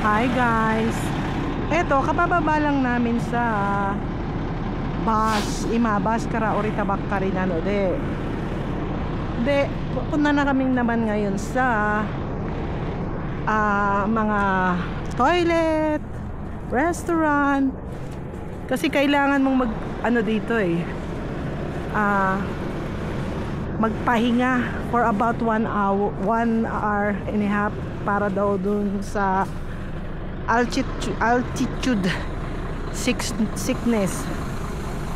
Hi guys. Eto, kabababa lang namin sa bus. Imabas kara orita bakkari na no de. Punta na kaming naman ngayon sa mga toilet, restaurant. Kasi kailangan mong dito magpahinga for about 1 hour and a half para daw dun sa altitude sickness.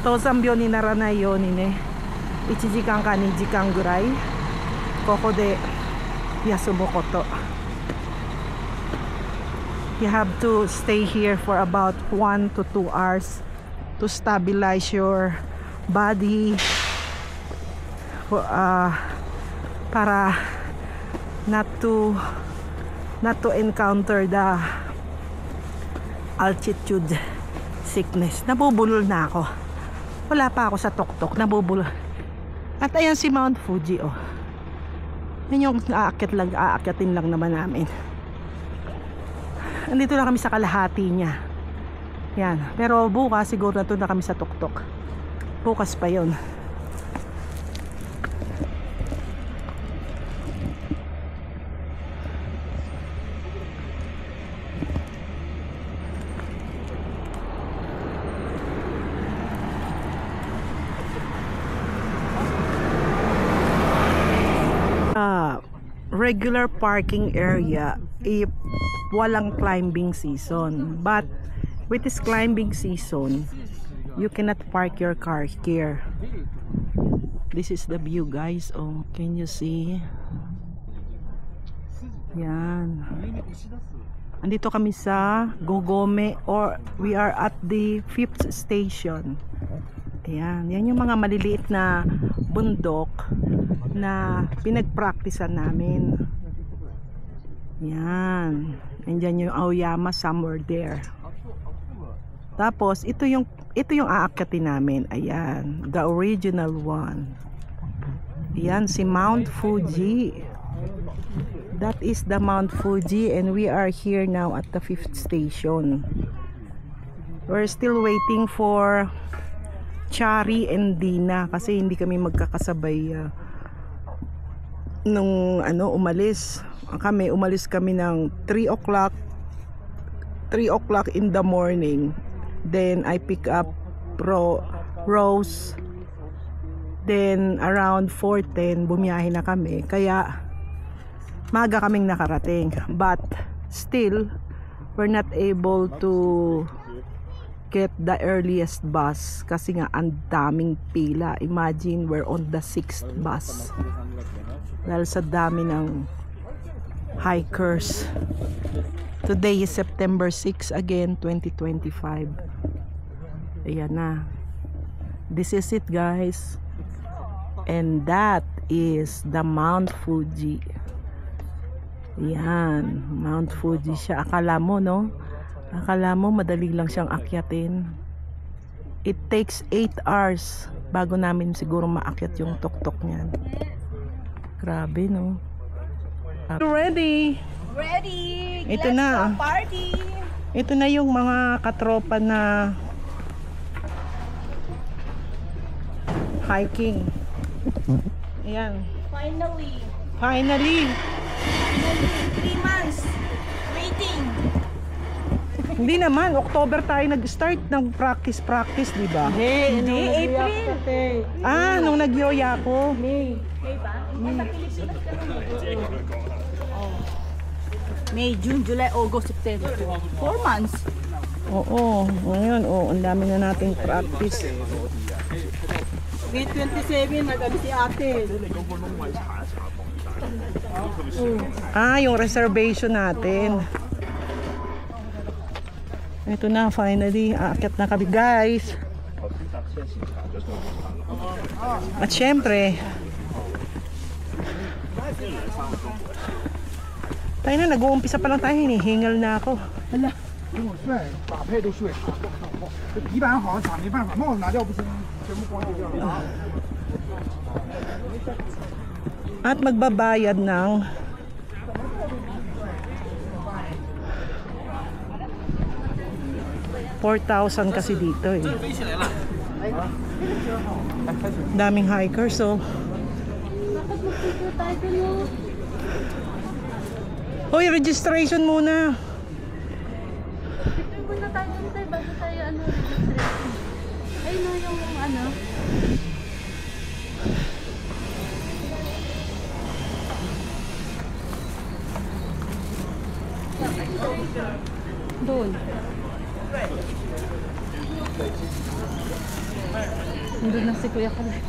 と3秒にならないようにね、1時間か2時間ぐらいここで休むこと。You have to stay here for about 1 to 2 hours to stabilize your body, para not to encounter the altitude sickness. Nabubulol na ako. Wala pa ako sa tuktok, nabubulol. At ayan si Mount Fuji, oh. Yan yung aakyatin lang naman namin. Andito lang kami sa kalahati niya. Yan. Pero bukas siguro na na kami sa tuktok. Bukas pa yun. Regular parking area if walang climbing season, but with this climbing season you cannot park your car here. This is the view, guys. Oh, can you see? Yan, andito kami sa Gogome, or we are at the 5th station. Ayan, yan yung mga maliliit na bundok na pinagpraktisan namin. Yan, andyan yung Aoyama, somewhere there. Tapos ito yung aakyatin namin. Ayan, the original one. Ayan, si Mount Fuji. That is the Mount Fuji, and we are here now at the 5th station. We're still waiting for Chari and Dina kasi hindi kami magkakasabay nung umalis kami ng 3 o'clock in the morning. Then I pick up Rose, then around 4:10 bumiyahe na kami, kaya maaga kaming nakarating, but still we're not able to get the earliest bus kasi nga ang daming pila. Imagine, we're on the 6th bus dahil sa dami ng hikers. Today is September 6 again, 2025. Ayan na. This is it, guys. And that is the Mount Fuji. Ayan, Mount Fuji siya. Akala mo madali lang siyang akyatin. It takes 8 hours bago namin siguro maakyat yung tuktok niyan. Grabe, no? Ready? Ito na. Party. Ito na yung mga katropa na hiking. Ayan. Finally 3 months waiting. Hindi naman, October tayo nag-start ng practice, di ba? Hindi, April. Nung nagyoya ako. May ba? Sa Pilipinas ka May, June, July, August, September. 4 months. Oo, ngayon, ang dami na nating practice. May 27, nag-ano si ate. Yung reservation natin. Ito na, finally, aakyat na kami, guys. At syempre, tayo na, nag-uumpisa pa lang tayo, hinihingal na ako. Hala. At magbabayad ng 4,000 kasi dito eh. Daming hikers, so. Hoy, registration muna. Picture muna tayo tayo bago tayo registration. Ay no, yung doon. Doon na si Kuya Kalay.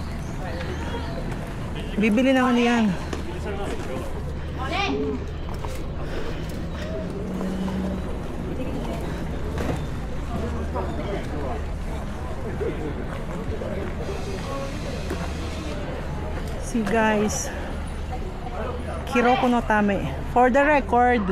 Bibili na ako niyan. See guys, Kiroko no Tame. For the record,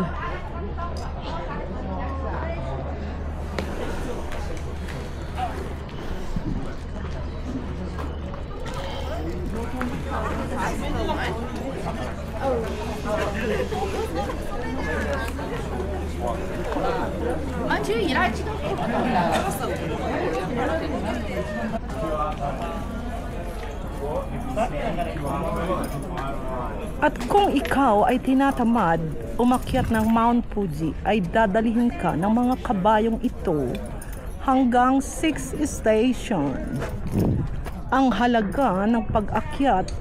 at kung ikaw ay tinatamad umakyat ng Mount Fuji, ay dadalhin ka ng mga kabayong ito hanggang 6 station. Ang halaga ng pag-akyat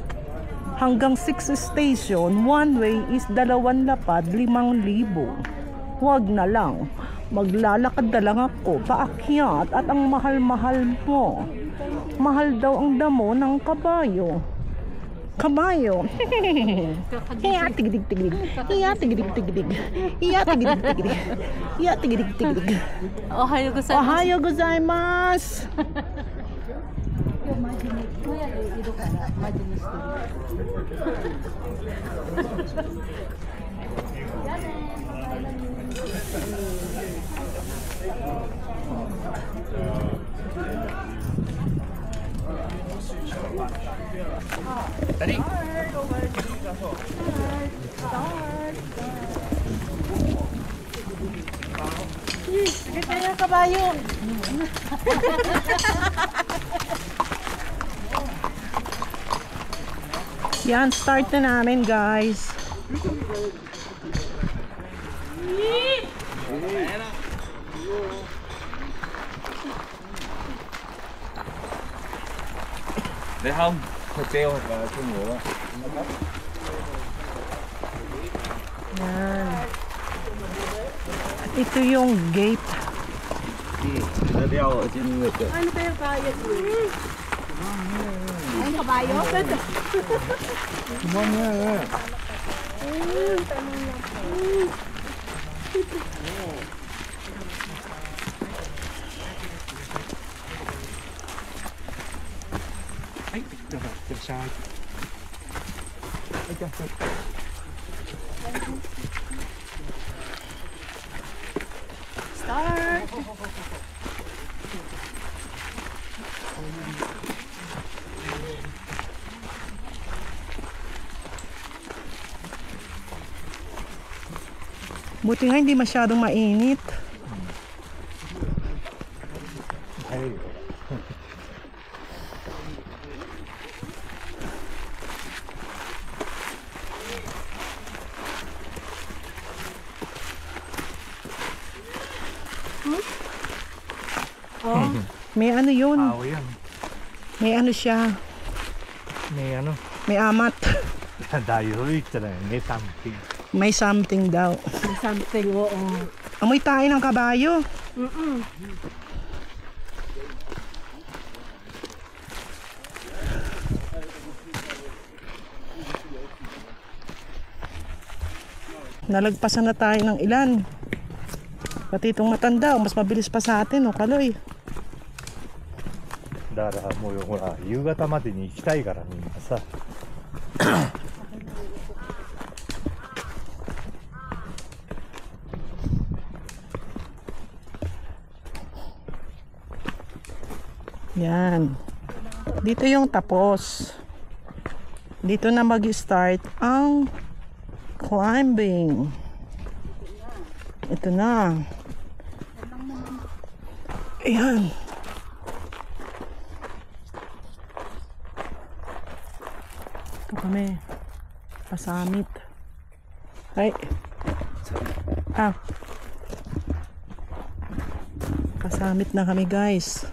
hanggang 6 station, one way is 2 lapad, 5,000. Huwag na lang, maglalakad na lang ako paakyat at ang mahal-mahal mo. Mahal daw ang damo ng kabayo. Kabayo. Iya tigdig-tigdig. Iya tigdig-tigdig. Iya tigdig-tigdig. Iya tigdig-tigdig. Ohayo gozaimasu. Ohayo gozaimasu. Tadi. Kaya kabayo. Yan, start na namin guys. Để không, phải treo và cái ngựa. Yan. At ito yung gate. Nó đeo ở trên người kìa. Ano tayo kaya? Ay, kabayo? Ấy, được rồi, chụp sai. Ấy, chụp. Start! Buti nga hindi masyadong mainit. Hay. Oh, may ano yun? Tao yan. May ano siya? May ano? May amat. Dayo ito na, may something. May something daw. Something, oo. Amoy tayo ng kabayo. Nalagpasan na tayo ng ilan. Pati itong matanda, mas mabilis pa sa atin, o Kaloy. だからもうほら夕方までに行きたいからみんなさ。Yan. Dito yung tapos. Dito na mag-start ang climbing. Ito na. Ayan. Ito kami. Pasamit. Ay. Ah. Pasamit na kami guys.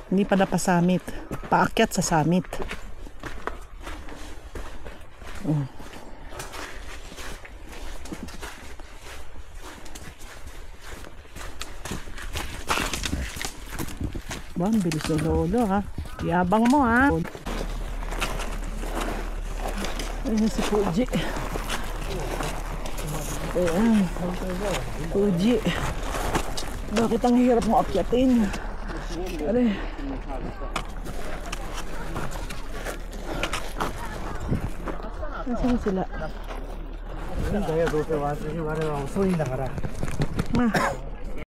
Hindi pala pasamit. Paakyat sa summit. Ba, ang bilis ng lolo ha. Yabang mo ha. Ayan si Fuji. Ayan. Fuji. Bakit ang hirap mo akyatin? Aray. Nasaan sila? いいんだよ、どうせ我々は遅いんだから。Ma.